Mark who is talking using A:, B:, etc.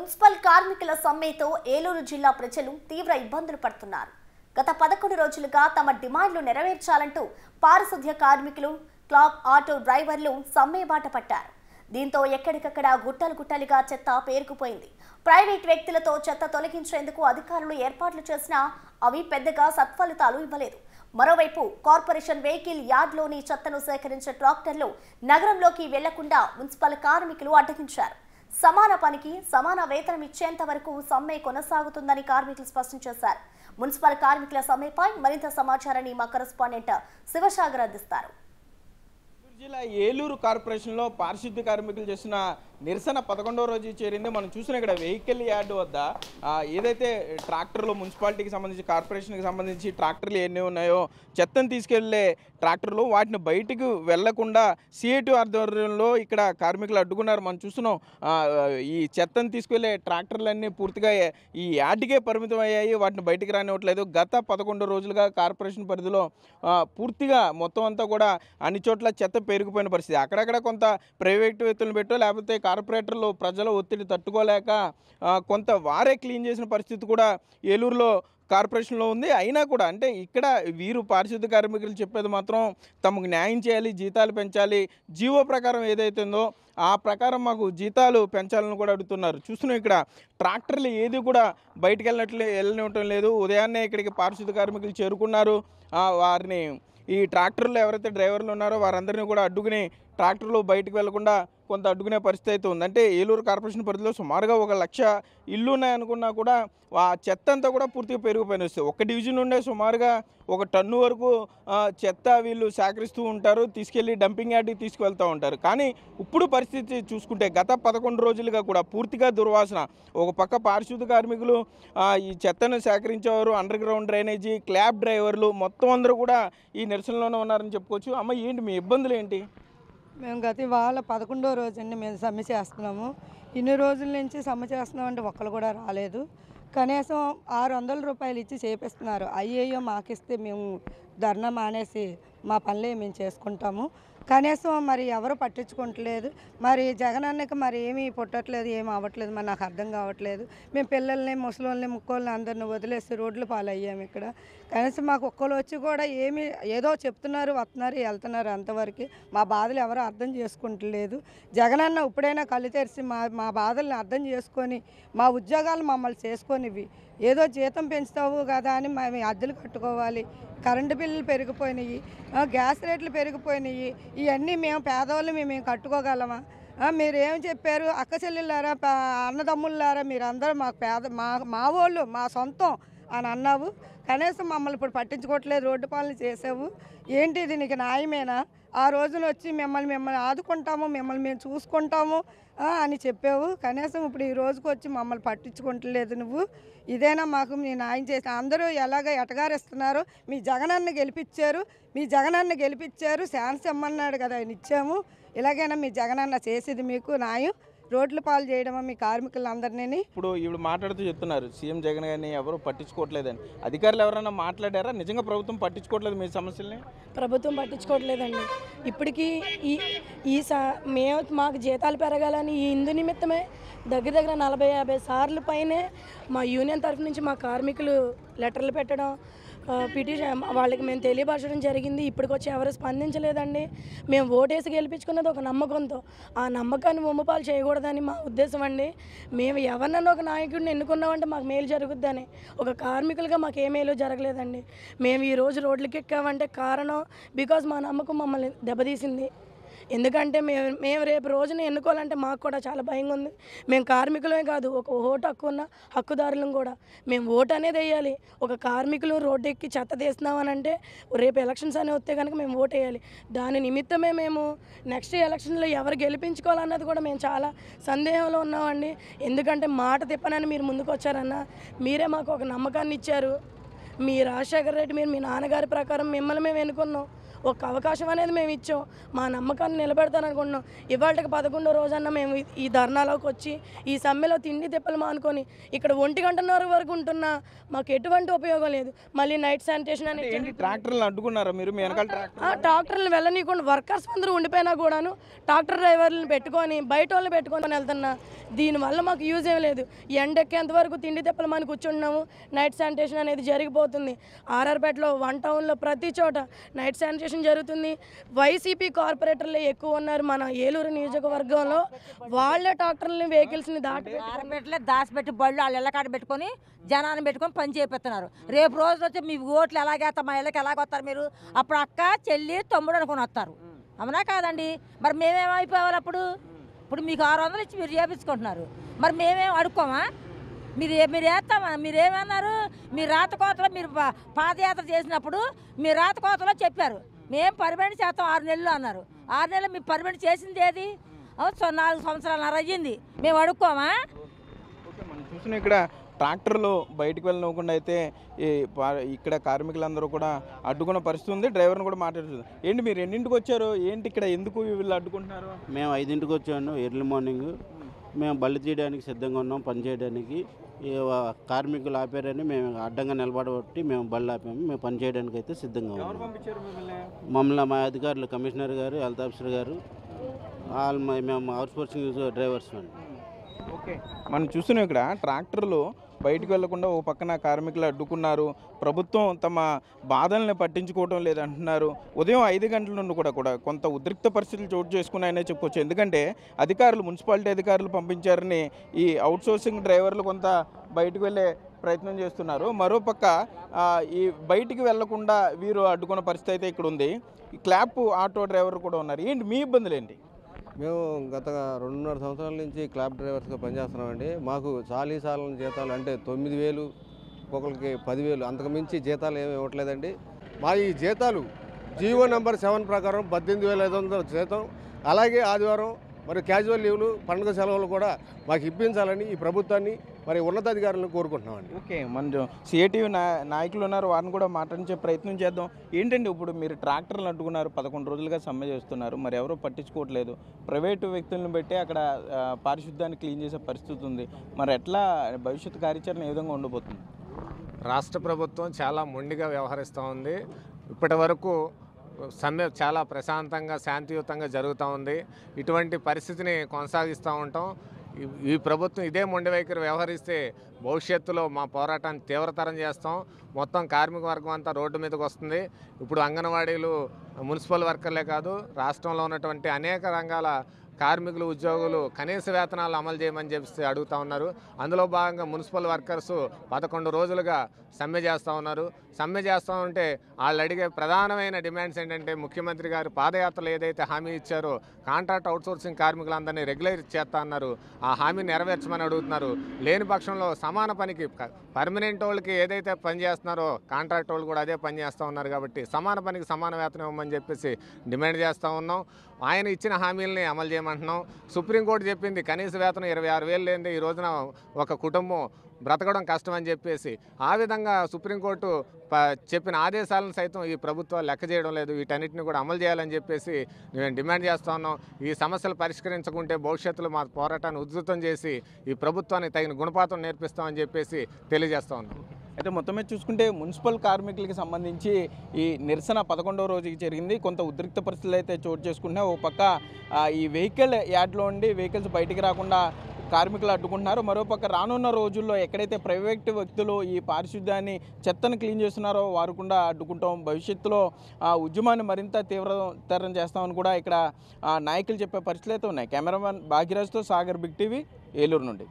A: Municipal కార్మికుల సమ్మెతో ఏలూరు జిల్లా ప్రజలు తీవ్ర ఇబ్బందులు పడుతున్నారు. గత 11 రోజులుగా తమ డిమాండ్లు నెరవేర్చాలంటూ పారిశుద్ధ్య కార్మికులు, క్లాబ్ ఆటో డ్రైవర్లు సమ్మె బాట పట్టారు. దీంతో ఎక్కడికక్కడ గుట్టలుగా చెత్త పేరుకుపోయింది. ప్రైవేట్ వ్యక్తులతో చెత్త తొలగించేందుకు అధికారులు ఏర్పాట్లు చేసినా అవి పెద్దగా సత్ఫలితాలు ఇవ్వలేదు. మరోవైపు కార్పొరేషన్ వెహికల్ యార్డ్లోని చెత్తను సేకరించే ట్రాక్టర్లు నగరంలోకి వెళ్లకుండా మున్సిపల్ కార్మికులు అడ్డగించారు. సమాన పనికి సమాన వేతనం ఇచ్చేంత వరకు సమ్మె కొనసాగుతుందని కార్మికులు స్పష్టం చేశారు. మున్సిపల్ కార్మికుల సమ్మెపై మరింత సమాచారాన్ని మా కరెస్పాండెంట్ శివసాగర్ అందిస్తారు.
B: జిల్లా ఏలూరు కార్పొరేషన్లో పారిశుద్ధ్య కార్మికులు చేసిన నిరసన 11వ రోజు చేరింది. మనం చూసిన ఇక్కడ వెహికల్ యార్డ్ వద్ద ఏదైతే ట్రాక్టర్లు మున్సిపాలిటీకి సంబంధించి కార్పొరేషన్కి సంబంధించి ట్రాక్టర్లు ఎన్ని ఉన్నాయో చెత్తను తీసుకెళ్లే ట్రాక్టర్లు వాటిని బయటకు వెళ్లకుండా సిఐటి ఆధ్వర్యంలో ఇక్కడ కార్మికులు అడ్డుకున్నారు. మనం చూస్తున్నాం ఈ చెత్తను తీసుకెళ్లే ట్రాక్టర్లన్నీ పూర్తిగా ఈ యార్డ్కే పరిమితం అయ్యాయి. వాటిని బయటికి రానివ్వట్లేదు. గత 11 రోజులుగా కార్పొరేషన్ పరిధిలో పూర్తిగా మొత్తం అంతా కూడా అన్ని చోట్ల చెత్త పేరుకుపోయిన పరిస్థితి. అక్కడక్కడ కొంత ప్రైవేట్ వ్యక్తులను పెట్టో లేకపోతే కార్పొరేటర్లు ప్రజల ఒత్తిడి తట్టుకోలేక కొంత వారే క్లీన్ చేసిన పరిస్థితి కూడా ఏలూరులో కార్పొరేషన్లో ఉంది. అయినా కూడా అంటే ఇక్కడ వీరు పారిశుద్ధ్య కార్మికులు చెప్పేది మాత్రం తమకు న్యాయం చేయాలి, జీతాలు పెంచాలి, జీవో ప్రకారం ఏదైతే ఉందో ఆ ప్రకారం మాకు జీతాలు పెంచాలని కూడా అడుగుతున్నారు. చూస్తున్నాం ఇక్కడ ట్రాక్టర్లు ఏది కూడా బయటకు వెళ్ళనివ్వటం లేదు. ఉదయాన్నే ఇక్కడికి పారిశుద్ధ్య కార్మికులు చేరుకున్నారు. వారిని ఈ ట్రాక్టర్లో ఎవరైతే డ్రైవర్లు ఉన్నారో వారందరినీ కూడా అడ్డుకుని ట్రాక్టర్లు బయటకు వెళ్లకుండా కొంత అడ్డుకునే పరిస్థితి అయితే ఉంది. అంటే ఏలూరు కార్పొరేషన్ పరిధిలో సుమారుగా 1,00,000 ఇల్లు ఉన్నాయనుకున్నా కూడా ఆ చెత్త అంతా కూడా పూర్తిగా పెరిగిపోయిన వస్తుంది. ఒక డివిజన్ నుండే సుమారుగా 1 టన్ను వరకు చెత్త వీళ్ళు సేకరిస్తూ ఉంటారు, తీసుకెళ్ళి డంపింగ్ యార్డ్కి తీసుకువెళ్తూ ఉంటారు. కానీ ఇప్పుడు పరిస్థితి చూసుకుంటే గత 11 రోజులుగా కూడా పూర్తిగా దుర్వాసన. ఒక పక్క పారిశుద్ధ్య కార్మికులు, ఈ చెత్తను సేకరించేవారు, అండర్ గ్రౌండ్ డ్రైనేజీ, క్లాబ్ డ్రైవర్లు మొత్తం అందరూ కూడా ఈ నిరసనలోనే ఉన్నారని చెప్పుకోవచ్చు. అమ్మ, ఏంటి మీ ఇబ్బందులు ఏంటి?
C: మేము ఇవాళ 11వ రోజండి మేము సమ్మె చేస్తున్నాము. ఇన్ని రోజుల నుంచి సమ్మె చేస్తున్నామంటే ఒక్కరు కూడా రాలేదు. కనీసం 600 రూపాయలు ఇచ్చి చేపిస్తున్నారు. అయ్యయ్యో మాకిస్తే మేము ధర్నా మానేసి మా పనులే మేము చేసుకుంటాము. కనీసం మరి ఎవరు పట్టించుకోవట్లేదు. మరి జగనన్నకి మరి ఏమీ పుట్టట్లేదు, ఏమి అవ్వట్లేదు. మరి నాకు అర్థం కావట్లేదు. మేము పిల్లల్ని, ముసలోళ్ళని, ముక్కోళ్ళని అందరిని వదిలేసి రోడ్లు పాలయ్యాము ఇక్కడ. కనీసం మాకు ఒక్కరు వచ్చి కూడా ఏమి ఏదో చెప్తున్నారు, వస్తున్నారు, వెళ్తున్నారు, అంతవరకు మా బాధలు ఎవరో అర్థం చేసుకుంటలేదు. జగనన్న ఇప్పుడైనా కళ్ళు తెరిచి మా బాధల్ని అర్థం చేసుకొని మా ఉద్యోగాలు మమ్మల్ని చేసుకొనివి. ఏదో జీతం పెంచుతావు కదా అని మేము అద్దెలు కట్టుకోవాలి, కరెంటు బిల్లులు పెరిగిపోయినాయి, గ్యాస్ రేట్లు పెరిగిపోయినాయి. ఇవన్నీ మేము పేదవాళ్ళు మేము కట్టుకోగలమా? మీరు ఏం చెప్పారు? అక్క చెల్లెళ్ళారా, అన్నదమ్ముళ్ళారా, మీరందరూ మాకు మా వాళ్ళు, మా సొంతం అని అన్నావు. కనీసం మమ్మల్ని ఇప్పుడు పట్టించుకోవట్లేదు, రోడ్డు పాలన చేసావు. ఏంటి ఇది నీకు న్యాయమేనా? ఆ రోజున వచ్చి మిమ్మల్ని ఆదుకుంటాము, మిమ్మల్ని మేము చూసుకుంటాము అని చెప్పావు. కనీసం ఇప్పుడు ఈ రోజుకి వచ్చి మమ్మల్ని పట్టించుకుంటలేదు నువ్వు. ఇదేనా మాకు మీ న్యాయం చేసి? అందరూ ఎలాగ ఎటగారిస్తున్నారు. మీ జగనన్న గెలిపించారు, ఛాన్స్ ఇమ్మన్నాడు కదా, ఆయన ఇచ్చాము. ఇలాగైనా మీ జగనన్న చేసేది మీకు న్యాయం? రోడ్లు పాలు చేయడమా మీ కార్మికులందరినీ?
B: ఇప్పుడు మాట్లాడుతూ చెప్తున్నారు సీఎం జగన్ గారిని ఎవరు పట్టించుకోవట్లేదని. అధికారులు ఎవరైనా మాట్లాడారా? నిజంగా ప్రభుత్వం పట్టించుకోవట్లేదు మీ సమస్యల్ని?
D: ప్రభుత్వం పట్టించుకోవట్లేదండి. ఇప్పటికీ మాకు జీతాలు పెరగాలని ఈ ఇందు నిమిత్తమే దగ్గర 40-50 సార్లు పైనే మా యూనియన్ తరఫు నుంచి మా కార్మికులు లెటర్లు పెట్టడం, పిటిషన్ వాళ్ళకి మేము తెలియపరచడం జరిగింది. ఇప్పటికొచ్చి ఎవరు స్పందించలేదండి. మేము ఓటేసి గెలిపించుకున్నది ఒక నమ్మకంతో. ఆ నమ్మకాన్ని ఉమ్మపాలు చేయకూడదని మా ఉద్దేశం అండి. మేము ఎవరినన్నా ఒక నాయకుడిని ఎన్నుకున్నామంటే మాకు మేలు జరుగుద్దని. ఒక కార్మికులుగా మాకు ఏ మేలు జరగలేదండి. మేము ఈరోజు రోడ్లకి ఎక్కామంటే కారణం బికాజ్ మా నమ్మకం మమ్మల్ని దెబ్బతీసింది. ఎందుకంటే మేము రేపు రోజున ఎన్నుకోవాలంటే మాకు కూడా చాలా భయంగా ఉంది. మేము కార్మికులమే కాదు, ఒక ఓటు హక్కు ఉన్న హక్కుదారులం కూడా. మేము ఓటు అనేది వేయాలి. ఒక కార్మికులు రోడ్డు ఎక్కి చెత్త తీస్తున్నామని అంటే రేపు ఎలక్షన్స్ అనేవి వస్తే కనుక మేము ఓటు వేయాలి. దాని నిమిత్తమే మేము నెక్స్ట్ ఎలక్షన్లో ఎవరు గెలిపించుకోవాలన్నది కూడా మేము చాలా సందేహంలో ఉన్నామండి. ఎందుకంటే మాట తిప్పనని మీరు ముందుకు వచ్చారన్న, మీరే మాకు ఒక నమ్మకాన్ని ఇచ్చారు. మీ రాజశేఖర రెడ్డి, మీరు మీ నాన్నగారి ప్రకారం మిమ్మల్ని మేము ఎన్నుకున్నాం. ఒక అవకాశం అనేది మేము ఇచ్చాం, మా నమ్మకాన్ని నిలబెడతాననుకుంటున్నాం. ఇవాళకి 11వ రోజన్న మేము ఈ ధర్నాలోకి వచ్చి ఈ సమ్మెలో తిండి తిప్పలు మానుకొని ఇక్కడ 1:30 వరకు ఉంటున్నా మాకు ఎటువంటి ఉపయోగం లేదు. మళ్ళీ నైట్ శానిటేషన్ అనేది
B: ఏంటి ట్రాక్టర్లు అడ్డుకున్నారా మీరు? మీ వెనకాల
D: ట్రాక్టర్లు వెళ్ళనీయకుండా వర్కర్స్ అందరూ ఉండిపోయినా కూడాను ట్రాక్టర్ డ్రైవర్లను పెట్టుకొని బయట వాళ్ళని పెట్టుకొని వెళ్తున్నా. దీనివల్ల మాకు యూజ్ ఏం లేదు. ఎండెక్కేంత వరకు తిండి తిప్పలు మనం కూర్చుంటున్నాము. నైట్ శానిటేషన్ అనేది జరిగిపోతుంది. ఆర్ఆర్పేటలో 1 టౌన్లో ప్రతి చోట నైట్ శానిటేషన్ జరుగుతుంది. వైసీపీ కార్పొరేటర్లే ఎక్కువ ఉన్నారు మన ఏలూరు నియోజకవర్గంలో. వాళ్ళే ట్రాక్టర్లని వెహికల్స్ని
E: ఆర్ఆర్పేటలే దాచిపెట్టి బళ్ళు వాళ్ళు ఇళ్ళకాడ పెట్టుకొని జనాన్ని పెట్టుకొని పని చేపిస్తున్నారు. రేపు రోజు వచ్చి మీ ఓట్లు ఎలాగేస్తారు, మా ఇళ్ళకి ఎలాగొస్తారు మీరు? అప్పుడు అక్క చెల్లి తమ్ముడు అనుకుని వస్తారు, అవునా కాదండి? మరి మేమేమైపోవాలి అప్పుడు? ఇప్పుడు మీకు 600 ఇచ్చి మీరు చేపించుకుంటున్నారు, మరి మేమేం అడుక్కోమా? మీరు వేస్తామా? మీరేమన్నారు? మీ రాతకోతలో మీరు పాదయాత్ర చేసినప్పుడు మీ రాతకోతలో చెప్పారు మేము పర్మనెంట్ చేస్తాం 6 నెలలు అన్నారు. 6 నెలలు మీరు పర్మనెంట్ చేసింది ఏది? 4 సంవత్సరాలు అయ్యింది, మేము అడుక్కోమా?
B: ఓకే, మనం చూసిన ఇక్కడ ట్రాక్టర్లు బయటకు వెళ్ళనివ్వకుండా అయితే ఇక్కడ కార్మికులందరూ కూడా అడ్డుకున్న పరిస్థితి ఉంది. డ్రైవర్ని కూడా మాట్లాడుతుంది. ఏంటి మీరు ఎన్నింటికి వచ్చారు? ఏంటి ఇక్కడ ఎందుకు వీళ్ళు అడ్డుకుంటున్నారు?
F: మేము 5ంటికి వచ్చాను ఎర్లీ మార్నింగ్. మేము బళ్ళు తీయడానికి సిద్ధంగా ఉన్నాం, పని చేయడానికి. కార్మికులు ఆపారని మేము అడ్డంగా నిలబడబట్టి మేము బళ్ళు ఆపాము. మేము పని చేయడానికి అయితే సిద్ధంగా ఉన్నాం. మమ్మల్ని మా అధికారులు కమిషనర్ గారు, హెల్త్ ఆఫీసర్ గారు, మేము అవుట్ సోర్సింగ్ డ్రైవర్స్ అండి.
B: ఓకే, మనం చూస్తున్నాం ఇక్కడ ట్రాక్టర్లు బయటకు వెళ్లకుండా ఓ పక్కన కార్మికులు అడ్డుకున్నారు. ప్రభుత్వం తమ బాధల్ని పట్టించుకోవడం లేదంటున్నారు. ఉదయం 5 గంటల నుండి కూడా కొంత ఉద్రిక్త పరిస్థితులు చోటు చేసుకున్నాయనే చెప్పొచ్చు. ఎందుకంటే మున్సిపాలిటీ అధికారులు పంపించారని ఈ అవుట్సోర్సింగ్ డ్రైవర్లు కొంత బయటకు వెళ్ళే ప్రయత్నం చేస్తున్నారు. మరోపక్క ఈ బయటికి వెళ్లకుండా వీరు అడ్డుకున్న పరిస్థితి అయితే ఇక్కడ ఉంది. ఈ క్లాప్ ఆటో డ్రైవర్లు కూడా ఉన్నారు. ఏంటి మీ ఇబ్బందులు ఏంటి?
G: మేము గత 2.5 సంవత్సరాల నుంచి క్లాబ్ డ్రైవర్స్గా పనిచేస్తున్నామండి. మాకు చాలీసాలని జీతాలు అంటే 9,000, ఒక్కొక్కరికి 10,000, అంతకు మించి జీతాలు ఏమి ఇవ్వట్లేదండి. మా ఈ జీతాలు జీవో నెంబర్ 7 ప్రకారం 18,500 జీతం, అలాగే ఆదివారం మరి క్యాజువల్ లీవ్లు, పండుగ సెలవులు కూడా మాకు ఇప్పించాలని ఈ ప్రభుత్వాన్ని మరి ఉన్నతాధికారులను కోరుకుంటున్నామండి.
B: ఓకే, మన సిఐటియు నాయకులు ఉన్నారు, వారిని కూడా మాట్లాడించే ప్రయత్నం చేద్దాం. ఏంటండి ఇప్పుడు మీరు ట్రాక్టర్లు అడ్డుకున్నారు, 11 రోజులుగా సమ్మె చేస్తున్నారు, మరి ఎవరో పట్టించుకోవట్లేదు. ప్రైవేటు వ్యక్తులను బట్టి అక్కడ పారిశుద్ధ్యాన్ని క్లీన్ చేసే పరిస్థితి ఉంది. మరి ఎట్లా భవిష్యత్తు కార్యాచరణ ఏ విధంగా ఉండబోతుంది?
H: రాష్ట్ర ప్రభుత్వం చాలా మొండిగా వ్యవహరిస్తూ ఉంది. ఇప్పటి వరకు సమ్మె చాలా ప్రశాంతంగా శాంతియుతంగా జరుగుతూ ఉంది. ఇటువంటి పరిస్థితిని కొనసాగిస్తూ ఉంటాం. ఈ ప్రభుత్వం ఇదే మొండి వైఖరి వ్యవహరిస్తే భవిష్యత్తులో మా పోరాటాన్ని తీవ్రతరం చేస్తాం. మొత్తం కార్మిక వర్గం అంతా రోడ్డు మీదకి వస్తుంది. ఇప్పుడు అంగన్వాడీలు, మున్సిపల్ వర్కర్లే కాదు, రాష్ట్రంలో ఉన్నటువంటి అనేక రంగాల కార్మికులు, ఉద్యోగులు కనీస వేతనాలు అమలు చేయమని చెప్పి అడుగుతూ ఉన్నారు. అందులో భాగంగా మున్సిపల్ వర్కర్సు 11 రోజులుగా సమ్మె చేస్తూ ఉన్నారు. సమ్మె చేస్తూ ఉంటే వాళ్ళు అడిగే ప్రధానమైన డిమాండ్స్ ఏంటంటే, ముఖ్యమంత్రి గారు పాదయాత్రలు ఏదైతే హామీ ఇచ్చారో కాంట్రాక్ట్ అవుట్సోర్సింగ్ కార్మికులందరినీ రెగ్యులర్ చేస్తా అన్నారు, ఆ హామీ నెరవేర్చమని అడుగుతున్నారు. లేని పక్షంలో సమాన పనికి పర్మనెంట్ వాళ్ళకి ఏదైతే పని చేస్తున్నారో కాంట్రాక్ట్ వాళ్ళు కూడా అదే పని చేస్తూ ఉన్నారు. కాబట్టి సమాన పనికి సమాన వేతనం ఇవ్వమని చెప్పేసి డిమాండ్ చేస్తూ ఉన్నాం. ఆయన ఇచ్చిన హామీలని అమలు చేయమంటున్నాం. సుప్రీంకోర్టు చెప్పింది కనీస వేతనం 26,000 లేనిదే ఈ రోజున ఒక కుటుంబం బ్రతకడం కష్టం అని చెప్పేసి, ఆ విధంగా సుప్రీంకోర్టు చెప్పిన ఆదేశాలను సైతం ఈ ప్రభుత్వాలు లెక్క చేయడం లేదు. వీటన్నిటిని కూడా అమలు చేయాలని చెప్పేసి మేము డిమాండ్ చేస్తూ ఉన్నాం. ఈ సమస్యలు పరిష్కరించకుంటే భవిష్యత్తులో మా పోరాటాన్ని ఉధృతం చేసి ఈ ప్రభుత్వానికి తగిన గుణపాఠం నేర్పిస్తామని చెప్పేసి తెలియజేస్తూ ఉన్నాం.
B: అయితే మొత్తం మీద చూసుకుంటే మున్సిపల్ కార్మికులకి సంబంధించి ఈ నిరసన 11వ రోజుకి జరిగింది. కొంత ఉద్రిక్త పరిస్థితులు అయితే చోటు చేసుకుంటున్నాయి. ఓ పక్క ఈ వెహికల్ యార్డ్లో ఉండి వెహికల్స్ బయటికి రాకుండా కార్మికులు అడ్డుకుంటున్నారు. మరోపక్క రానున్న రోజుల్లో ఎక్కడైతే ప్రైవేట్ వ్యక్తులు ఈ పారిశుద్ధ్యాన్ని, చెత్తను క్లీన్ చేస్తున్నారో వారు కూడా అడ్డుకుంటాం. భవిష్యత్తులో ఉద్యమాన్ని మరింత తీవ్రతరం చేస్తామని కూడా ఇక్కడ నాయకులు చెప్పే పరిస్థితులు అయితే ఉన్నాయి. కెమెరామెన్ భాగ్యరాజ్తో సాగర్, బిగ్ టీవీ, ఏలూరు నుండి.